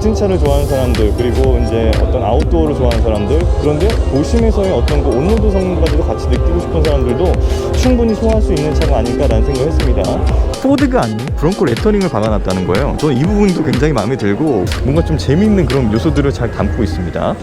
레이싱차를 좋아하는 사람들, 그리고 이제 어떤 아웃도어를 좋아하는 사람들, 그런데 도심에서의 어떤 그 온로드 성능까지도 같이 느끼고 싶은 사람들도 충분히 소화할 수 있는 차가 아닐까라는 생각을 했습니다. 포드가 아닌 브롱코 레터닝을 박아놨다는 거예요. 저는 이 부분도 굉장히 마음에 들고 뭔가 좀 재미있는 그런 요소들을 잘 담고 있습니다.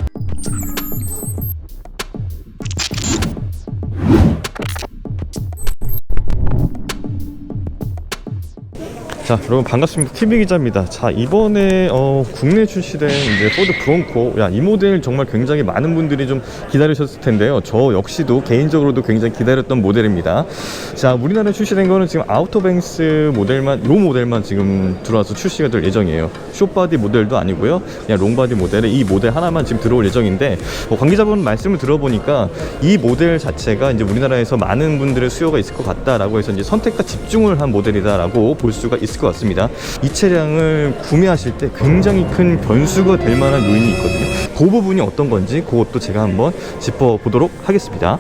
자, 여러분 반갑습니다. TV 기자입니다. 자, 이번에 국내 출시된 이제 포드 브론코, 이 모델 정말 굉장히 많은 분들이 좀 기다리셨을 텐데요. 저 역시도 개인적으로도 굉장히 기다렸던 모델입니다. 자, 우리나라에 출시된 거는 지금 아우터뱅스 모델만, 요 모델만 지금 들어와서 출시가 될 예정이에요. 숏바디 모델도 아니고요, 그냥 롱바디 모델에 이 모델 하나만 지금 들어올 예정인데, 관계자분 말씀을 들어보니까 이 모델 자체가 이제 우리나라에서 많은 분들의 수요가 있을 것 같다라고 해서 이제 선택과 집중을 한 모델이다라고 볼 수가 있을 것 같습니다. 이 차량을 구매하실 때 굉장히 큰 변수가 될 만한 요인이 있거든요. 그 부분이 어떤 건지 그것도 제가 한번 짚어보도록 하겠습니다.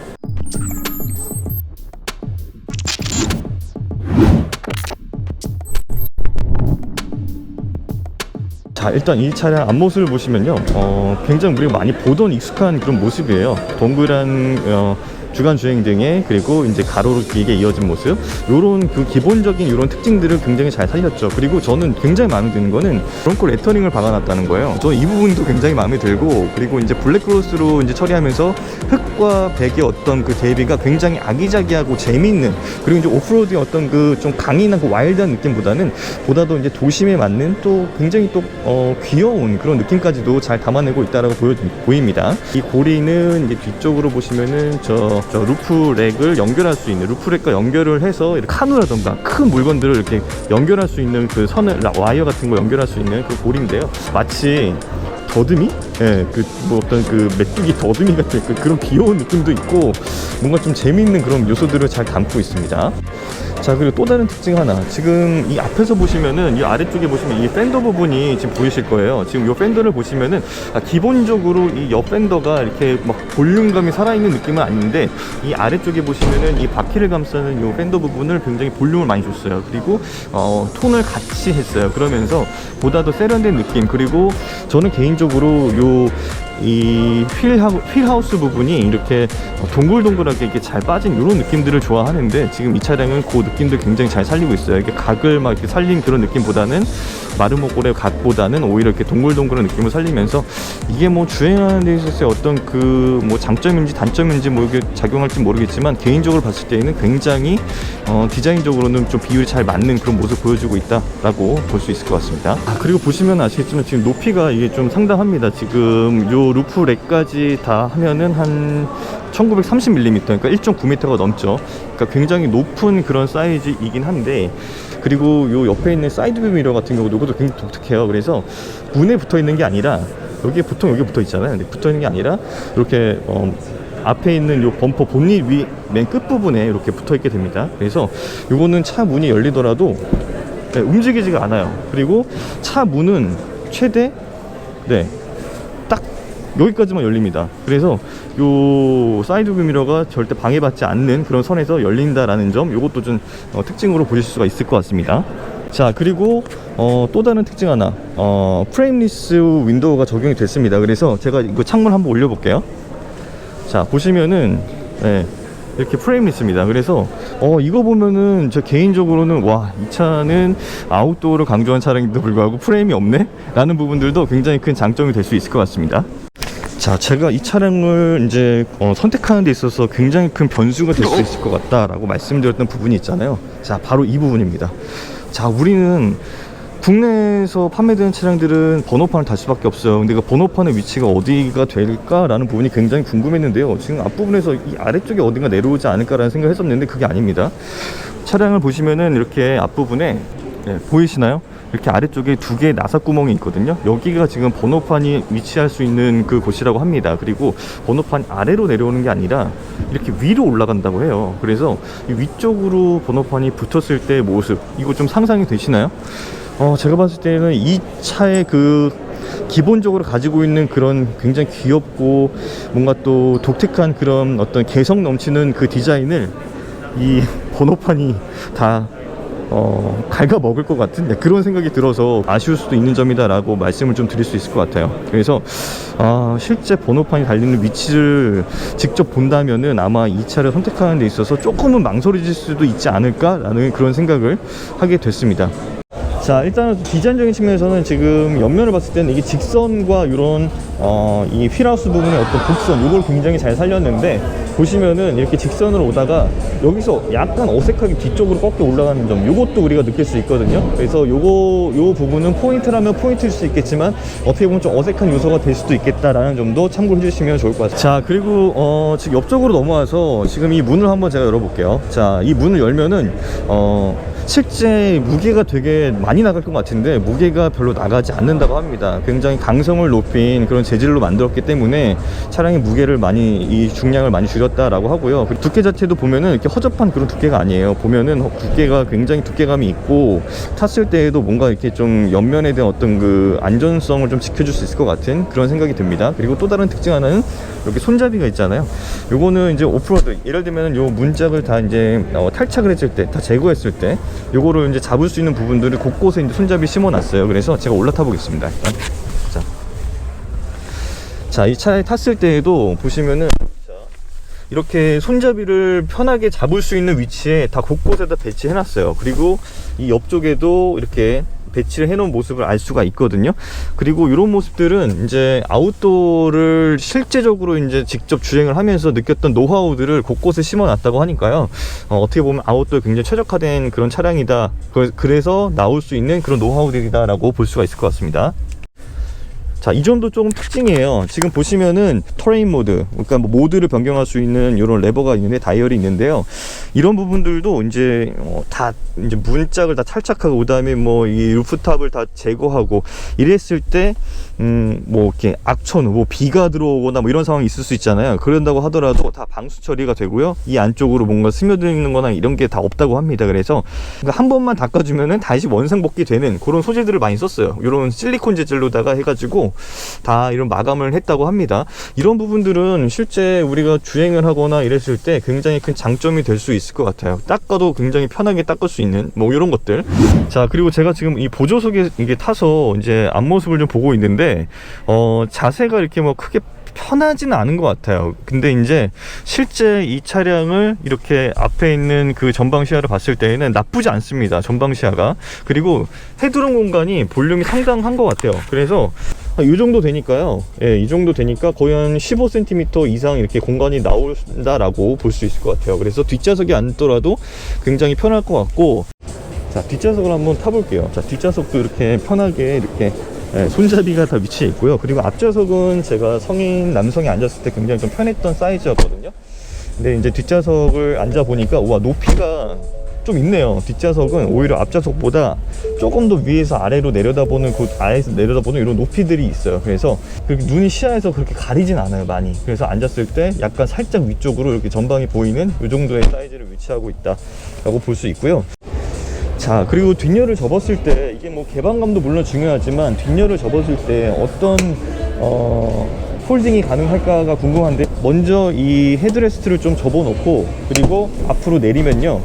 자, 일단 이 차량 앞모습을 보시면요, 굉장히 우리가 많이 보던 익숙한 그런 모습이에요. 동그란 주간 주행등에, 그리고 이제 가로로 길게 이어진 모습, 요런 그 기본적인 요런 특징들을 굉장히 잘 살렸죠. 그리고 저는 굉장히 마음에 드는 거는 브롱코 레터닝을 박아놨다는 거예요. 저는 이 부분도 굉장히 마음에 들고, 그리고 이제 블랙크로스로 이제 처리하면서 흑과 백의 어떤 그 대비가 굉장히 아기자기하고 재미있는, 그리고 이제 오프로드의 어떤 그 좀 강인한 그 와일드한 느낌보다는 보다도 이제 도심에 맞는 또 굉장히 또 귀여운 그런 느낌까지도 잘 담아내고 있다라고 보입니다. 이 고리는 이제 뒤쪽으로 보시면은 저 루프렉을 연결할 수 있는, 루프렉과 연결을 해서 이렇게 카누라던가 큰 물건들을 이렇게 연결할 수 있는 그 선을, 와이어 같은 거 연결할 수 있는 그 고리인데요. 마치 더듬이? 예, 뭐 어떤 그 메뚜기 더듬이 같은 그런 귀여운 느낌도 있고, 뭔가 좀 재미있는 그런 요소들을 잘 담고 있습니다. 자, 그리고 또 다른 특징 하나, 지금 이 앞에서 보시면은, 이 아래쪽에 보시면 이 팬더 부분이 지금 보이실 거예요. 지금 이 팬더를 보시면은 기본적으로 이 옆 팬더가 이렇게 막 볼륨감이 살아있는 느낌은 아닌데, 이 아래쪽에 보시면은 이 바퀴를 감싸는 이 팬더 부분을 굉장히 볼륨을 많이 줬어요. 그리고 톤을 같이 했어요. 그러면서 보다 더 세련된 느낌, 그리고 저는 개인적으로 이 휠하우스 부분이 이렇게 동글동글하게 이렇게 잘 빠진 이런 느낌들을 좋아하는데, 지금 이 차량은 그 느낌들 굉장히 잘 살리고 있어요. 이렇게 각을 막 이렇게 살린 그런 느낌보다는, 마르모꼴의 각보다는 오히려 이렇게 동글동글한 느낌을 살리면서, 이게 뭐 주행하는 데 있어서의 어떤 그 뭐 장점인지 단점인지 뭐 이게 작용할지 모르겠지만, 개인적으로 봤을 때에는 굉장히 디자인적으로는 좀 비율이 잘 맞는 그런 모습을 보여주고 있다라고 볼 수 있을 것 같습니다. 그리고 보시면 아시겠지만 지금 높이가 이게 좀 상당합니다. 지금 요 루프 렉까지 다 하면은 한 1930mm, 그러니까 1.9m가 넘죠. 그러니까 굉장히 높은 그런 사이즈이긴 한데, 그리고 요 옆에 있는 사이드뷰 미러 같은 경우도 이것도 굉장히 독특해요. 그래서 문에 붙어 있는 게 아니라, 여기에 보통 여기 붙어 있잖아요. 근데 붙어 있는 게 아니라 이렇게 앞에 있는 요 범퍼 본닛 위 맨 끝부분에 이렇게 붙어 있게 됩니다. 그래서 요거는 차 문이 열리더라도 움직이지가 않아요. 그리고 차 문은 최대 딱 여기까지만 열립니다. 그래서 요 사이드 뷰 미러가 절대 방해받지 않는 그런 선에서 열린다라는 점, 요것도 좀 특징으로 보실 수가 있을 것 같습니다. 자, 그리고 또 다른 특징 하나, 프레임리스 윈도우가 적용이 됐습니다. 그래서 제가 이거 창문 한번 올려볼게요. 자, 보시면은 이렇게 프레임리스입니다. 그래서 이거 보면은 저 개인적으로는, 와, 이 차는 아웃도어를 강조한 차량인데도 불구하고 프레임이 없네? 라는 부분들도 굉장히 큰 장점이 될 수 있을 것 같습니다. 자, 제가 이 차량을 이제 선택하는 데 있어서 굉장히 큰 변수가 될 수 있을 것 같다라고 말씀드렸던 부분이 있잖아요. 자, 바로 이 부분입니다. 자, 우리는 국내에서 판매되는 차량들은 번호판을 달 수밖에 없어요. 근데 그 번호판의 위치가 어디가 될까라는 부분이 굉장히 궁금했는데요. 지금 앞부분에서 이 아래쪽에 어딘가 내려오지 않을까라는 생각을 했었는데, 그게 아닙니다. 차량을 보시면은 이렇게 앞부분에 보이시나요? 이렇게 아래쪽에 두 개의 나사구멍이 있거든요. 여기가 지금 번호판이 위치할 수 있는 그 곳이라고 합니다. 그리고 번호판이 아래로 내려오는 게 아니라 이렇게 위로 올라간다고 해요. 그래서 이 위쪽으로 번호판이 붙었을 때의 모습, 이거 좀 상상이 되시나요? 제가 봤을 때는 이 차의 그 기본적으로 가지고 있는 그런 굉장히 귀엽고 뭔가 또 독특한 그런 어떤 개성 넘치는 그 디자인을 이 번호판이 다 갉아먹을 것 같은 그런 생각이 들어서 아쉬울 수도 있는 점이다라고 말씀을 좀 드릴 수 있을 것 같아요. 그래서 실제 번호판이 달리는 위치를 직접 본다면은 아마 이 차를 선택하는 데 있어서 조금은 망설여질 수도 있지 않을까라는 그런 생각을 하게 됐습니다. 자, 일단은 디자인적인 측면에서는 지금 옆면을 봤을 때는 이게 직선과 이런 이 휠하우스 부분의 어떤 곡선, 이걸 굉장히 잘 살렸는데, 보시면은 이렇게 직선으로 오다가 여기서 약간 어색하게 뒤쪽으로 꺾여 올라가는 점, 요것도 우리가 느낄 수 있거든요. 그래서 요 부분은 포인트라면 포인트일 수 있겠지만 어떻게 보면 좀 어색한 요소가 될 수도 있겠다라는 점도 참고해 주시면 좋을 것 같습니다. 자, 그리고 지금 옆쪽으로 넘어와서 지금 이 문을 한번 제가 열어볼게요. 자, 이 문을 열면은 실제 무게가 되게 많이 나갈 것 같은데 무게가 별로 나가지 않는다고 합니다. 굉장히 강성을 높인 그런 재질로 만들었기 때문에 차량의 무게를 이 중량을 많이 줄였다라고 하고요. 그 두께 자체도 보면은 이렇게 허접한 그런 두께가 아니에요. 보면은 두께가 굉장히 두께감이 있고, 탔을 때에도 뭔가 이렇게 좀 옆면에 대한 어떤 그 안전성을 좀 지켜줄 수 있을 것 같은 그런 생각이 듭니다. 그리고 또 다른 특징 하나는 이렇게 손잡이가 있잖아요. 요거는 이제 오프로드, 예를 들면 요 문짝을 다 이제 탈착을 했을 때, 다 제거했을 때 요거를 이제 잡을 수 있는 부분들을 곳곳에 이제 손잡이 심어놨어요. 그래서 제가 올라타 보겠습니다. 일단. 자, 이 차에 탔을 때에도 보시면은 이렇게 손잡이를 편하게 잡을 수 있는 위치에 다 곳곳에다 배치해 놨어요. 그리고 이 옆쪽에도 이렇게 배치를 해 놓은 모습을 알 수가 있거든요. 그리고 이런 모습들은 이제 아웃도어를 실제적으로 이제 직접 주행을 하면서 느꼈던 노하우들을 곳곳에 심어 놨다고 하니까요. 어떻게 보면 아웃도어에 굉장히 최적화된 그런 차량이다. 그래서 나올 수 있는 그런 노하우들이다 라고 볼 수가 있을 것 같습니다. 자, 이 점도 조금 특징이에요. 지금 보시면은 터레인 모드, 그러니까 뭐 모드를 변경할 수 있는 이런 레버가 있는데, 다이얼이 있는데요. 이런 부분들도 이제 다 이제 문짝을 다 탈착하고, 그다음에 뭐 이 루프탑을 다 제거하고 이랬을 때 뭐 이렇게 악천, 뭐 비가 들어오거나 뭐 이런 상황이 있을 수 있잖아요. 그런다고 하더라도 다 방수 처리가 되고요. 이 안쪽으로 뭔가 스며드는 거나 이런 게 다 없다고 합니다. 그래서 한 번만 닦아주면은 다시 원상복귀 되는 그런 소재들을 많이 썼어요. 이런 실리콘 재질로다가 해가지고 다 이런 마감을 했다고 합니다. 이런 부분들은 실제 우리가 주행을 하거나 이랬을 때 굉장히 큰 장점이 될 수 있을 것 같아요. 닦아도 굉장히 편하게 닦을 수 있는 뭐 이런 것들. 자, 그리고 제가 지금 이 보조석에 이게 타서 이제 앞모습을 좀 보고 있는데 자세가 이렇게 뭐 크게 편하지는 않은 것 같아요. 근데 이제 실제 이 차량을 이렇게 앞에 있는 그 전방 시야를 봤을 때에는 나쁘지 않습니다. 전방 시야가. 그리고 헤드룸 공간이 볼륨이 상당한 것 같아요. 그래서 이 정도 되니까요. 예, 이 정도 되니까 거의 한 15cm 이상 이렇게 공간이 나온다라고 볼 수 있을 것 같아요. 그래서 뒷좌석에 앉더라도 굉장히 편할 것 같고, 자, 뒷좌석을 한번 타볼게요. 자, 뒷좌석도 이렇게 편하게 이렇게 손잡이가 다 위치해 있고요. 그리고 앞좌석은 제가 성인 남성이 앉았을 때 굉장히 좀 편했던 사이즈였거든요. 근데 이제 뒷좌석을 앉아 보니까 와, 높이가 좀 있네요. 뒷좌석은 오히려 앞좌석보다 조금 더 위에서 아래로 내려다보는, 아래에서 내려다보는 이런 높이들이 있어요. 그래서 그렇게 눈이 시야에서 그렇게 가리진 않아요, 많이. 그래서 앉았을 때 약간 살짝 위쪽으로 이렇게 전방이 보이는 이 정도의 사이즈를 위치하고 있다라고 볼 수 있고요. 자, 그리고 뒷열을 접었을 때 이게 뭐 개방감도 물론 중요하지만 뒷열을 접었을 때 어떤 폴딩이 가능할까가 궁금한데, 먼저 이 헤드레스트를 좀 접어놓고 그리고 앞으로 내리면요,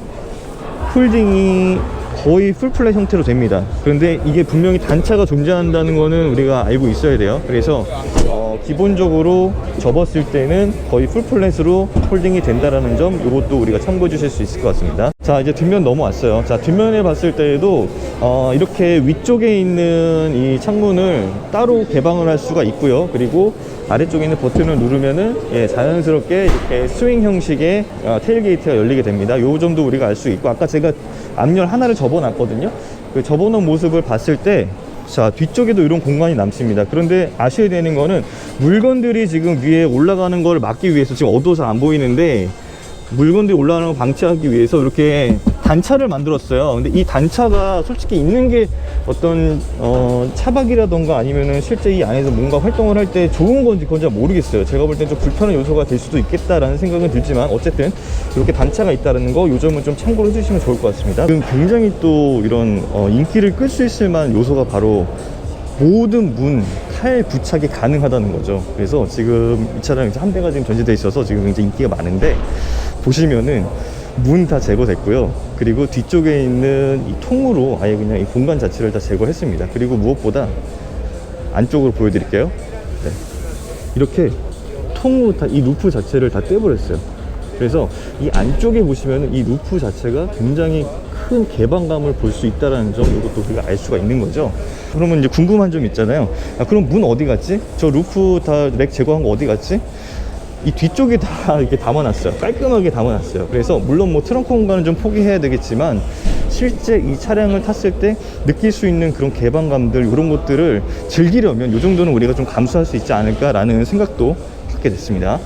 폴딩이 거의 풀플랫 형태로 됩니다. 그런데 이게 분명히 단차가 존재한다는 거는 우리가 알고 있어야 돼요. 그래서 기본적으로 접었을 때는 거의 풀플랫으로 폴딩이 된다라는 점, 이것도 우리가 참고해 주실 수 있을 것 같습니다. 자, 이제 뒷면 넘어왔어요. 자, 뒷면에 봤을 때에도 이렇게 위쪽에 있는 이 창문을 따로 개방을 할 수가 있고요. 그리고 아래쪽에 있는 버튼을 누르면은 자연스럽게 이렇게 스윙 형식의 테일게이트가 열리게 됩니다. 이 점도 우리가 알 수 있고, 아까 제가 앞열 하나를 접어놨거든요. 그 접어놓은 모습을 봤을 때, 자, 뒤쪽에도 이런 공간이 남습니다. 그런데 아셔야 되는 거는 물건들이 지금 위에 올라가는 걸 막기 위해서, 지금 어두워서 안 보이는데 물건들이 올라가는 걸 방치하기 위해서 이렇게 단차를 만들었어요. 근데 이 단차가 솔직히 있는 게 어떤 차박이라던가 아니면은 실제 이 안에서 뭔가 활동을 할 때 좋은 건지 그건 잘 모르겠어요. 제가 볼 땐 좀 불편한 요소가 될 수도 있겠다라는 생각은 들지만, 어쨌든 이렇게 단차가 있다는 거, 요 점은 좀 참고로 해주시면 좋을 것 같습니다. 지금 굉장히 또 이런 인기를 끌 수 있을 만한 요소가 바로 모든 문, 칼 부착이 가능하다는 거죠. 그래서 지금 이 차량 한 대가 지금 전시되어 있어서 지금 굉장히 인기가 많은데, 보시면은 문 다 제거됐고요. 그리고 뒤쪽에 있는 이 통으로 아예 그냥 이 공간 자체를 다 제거했습니다. 그리고 무엇보다 안쪽으로 보여드릴게요. 네. 이렇게 통으로 다 이 루프 자체를 다 떼버렸어요. 그래서 이 안쪽에 보시면 이 루프 자체가 굉장히 큰 개방감을 볼 수 있다는 점, 이것도 우리가 알 수가 있는 거죠. 그러면 이제 궁금한 점 있잖아요. 그럼 문 어디 갔지? 저 루프 다 렉 제거한 거 어디 갔지? 이 뒤쪽에 다 이렇게 담아놨어요. 깔끔하게 담아놨어요. 그래서 물론 뭐 트렁크 공간은 좀 포기해야 되겠지만 실제 이 차량을 탔을 때 느낄 수 있는 그런 개방감들, 이런 것들을 즐기려면 이 정도는 우리가 좀 감수할 수 있지 않을까라는 생각도 갖게 됐습니다.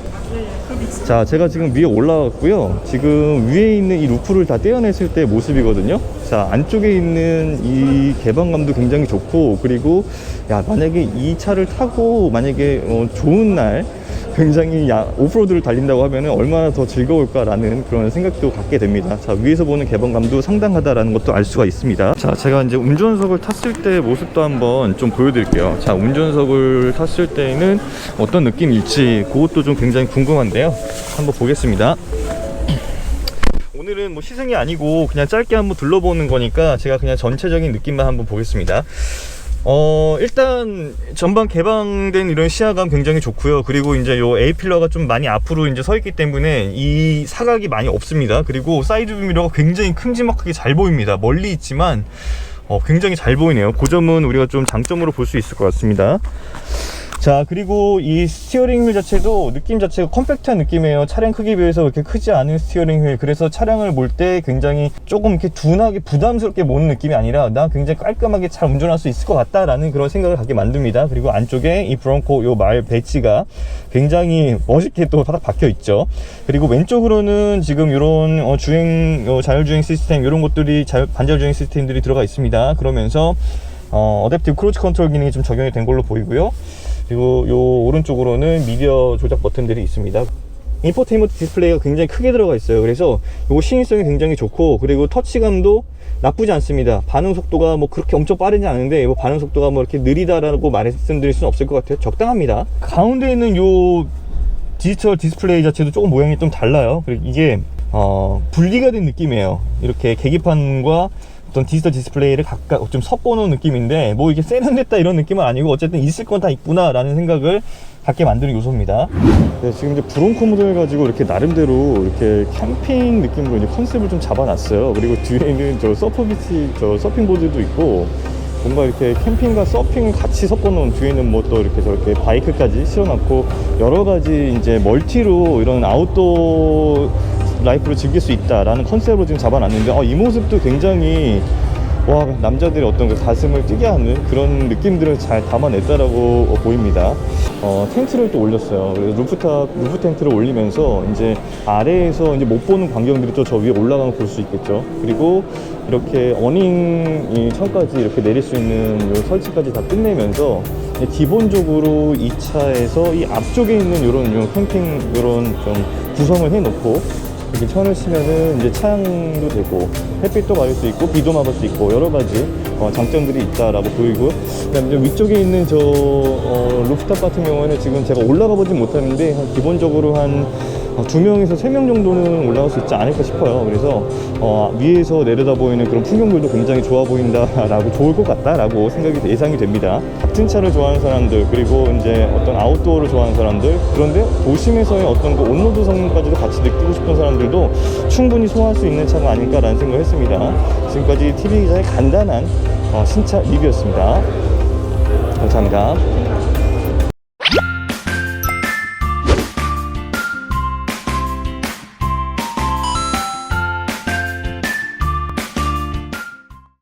자, 제가 지금 위에 올라왔고요. 지금 위에 있는 이 루프를 다 떼어냈을 때 모습이거든요. 자, 안쪽에 있는 이 개방감도 굉장히 좋고, 그리고 만약에 이 차를 타고 만약에 좋은 날 굉장히 오프로드를 달린다고 하면 얼마나 더 즐거울까라는 그런 생각도 갖게 됩니다. 자, 위에서 보는 개방감도 상당하다라는 것도 알 수가 있습니다. 자, 제가 이제 운전석을 탔을 때 모습도 한번 좀 보여드릴게요. 자, 운전석을 탔을 때는 어떤 느낌일지 그것도 좀 굉장히 궁금한데요. 한번 보겠습니다. 오늘은 뭐 시승이 아니고 그냥 짧게 한번 둘러보는 거니까 제가 그냥 전체적인 느낌만 한번 보겠습니다. 일단 전방 개방된 이런 시야감 굉장히 좋고요. 그리고 이제 요 A필러가 좀 많이 앞으로 이제 서 있기 때문에 이 사각이 많이 없습니다. 그리고 사이드 뷰 미러가 굉장히 큼지막하게 잘 보입니다. 멀리 있지만 굉장히 잘 보이네요. 그 점은 우리가 좀 장점으로 볼 수 있을 것 같습니다. 자, 그리고 이 스티어링 휠 자체도 느낌 자체가 컴팩트한 느낌이에요. 차량 크기에 비해서 그렇게 크지 않은 스티어링 휠. 그래서 차량을 볼 때 굉장히 조금 이렇게 둔하게 부담스럽게 모는 느낌이 아니라 나 굉장히 깔끔하게 잘 운전할 수 있을 것 같다라는 그런 생각을 갖게 만듭니다. 그리고 안쪽에 이 브롱코 요 말 배지가 굉장히 멋있게 또 바닥 박혀 있죠. 그리고 왼쪽으로는 지금 이런 주행 자율주행 시스템, 이런 것들이 반자율주행 시스템들이 들어가 있습니다. 그러면서 어댑티브 크루즈 컨트롤 기능이 좀 적용이 된 걸로 보이고요. 그리고 요 오른쪽으로는 미디어 조작 버튼들이 있습니다. 인포테인먼트 디스플레이가 굉장히 크게 들어가 있어요. 그래서 요 시인성이 굉장히 좋고, 그리고 터치감도 나쁘지 않습니다. 반응 속도가 뭐 그렇게 엄청 빠르지 않은데 뭐 반응 속도가 뭐 이렇게 느리다라고 말씀드릴 수는 없을 것 같아요. 적당합니다. 가운데 있는 요 디지털 디스플레이 자체도 조금 모양이 좀 달라요. 그리고 이게 분리가 된 느낌이에요. 이렇게 계기판과 어떤 디지털 디스플레이를 각각 좀 섞어놓은 느낌인데, 뭐 이게 세련됐다 이런 느낌은 아니고 어쨌든 있을 건 다 있구나 라는 생각을 갖게 만드는 요소입니다. 네, 지금 이제 브론코 모델 가지고 이렇게 나름대로 이렇게 캠핑 느낌으로 이제 컨셉을 좀 잡아놨어요. 그리고 뒤에는 저 서퍼비치 서핑보드도 있고, 뭔가 이렇게 캠핑과 서핑을 같이 섞어놓은, 뒤에는 뭐 또 이렇게 저렇게 바이크까지 실어놨고, 여러 가지 이제 멀티로 이런 아웃도어 라이프를 즐길 수 있다라는 컨셉으로 지금 잡아놨는데, 이 모습도 굉장히 남자들의 어떤 그 가슴을 뛰게 하는 그런 느낌들을 잘 담아냈다라고 보입니다. 텐트를 또 올렸어요. 그래서 루프 텐트를 올리면서 이제 아래에서 이제 못 보는 광경들이 또 저 위에 올라가면 볼 수 있겠죠. 그리고 이렇게 어닝 이 천까지 이렇게 내릴 수 있는 요 설치까지 다 끝내면서 기본적으로 이 차에서 이 앞쪽에 있는 요런 캠핑 요런 좀 구성을 해놓고 이렇게 천을 치면은 이제 차양도 되고 햇빛도 가릴 수 있고 비도 막을 수 있고 여러 가지 장점들이 있다라고 보이고, 그다음에 위쪽에 있는 저 루프탑 같은 경우에는 지금 제가 올라가 보진 못하는데 기본적으로 한 2명에서 3명 정도는 올라갈 수 있지 않을까 싶어요. 그래서 위에서 내려다 보이는 그런 풍경들도 굉장히 좋아 보인다라고, 좋을 것 같다라고 생각이 예상이 됩니다. 같은 차를 좋아하는 사람들, 그리고 이제 어떤 아웃도어를 좋아하는 사람들, 그런데 도심에서의 어떤 그 온로드 성능까지도 같이 느끼고 싶은 사람들도 충분히 소화할 수 있는 차가 아닐까라는 생각을 했습니다. 지금까지 TV 기자의 간단한 신차 리뷰였습니다. 감사합니다.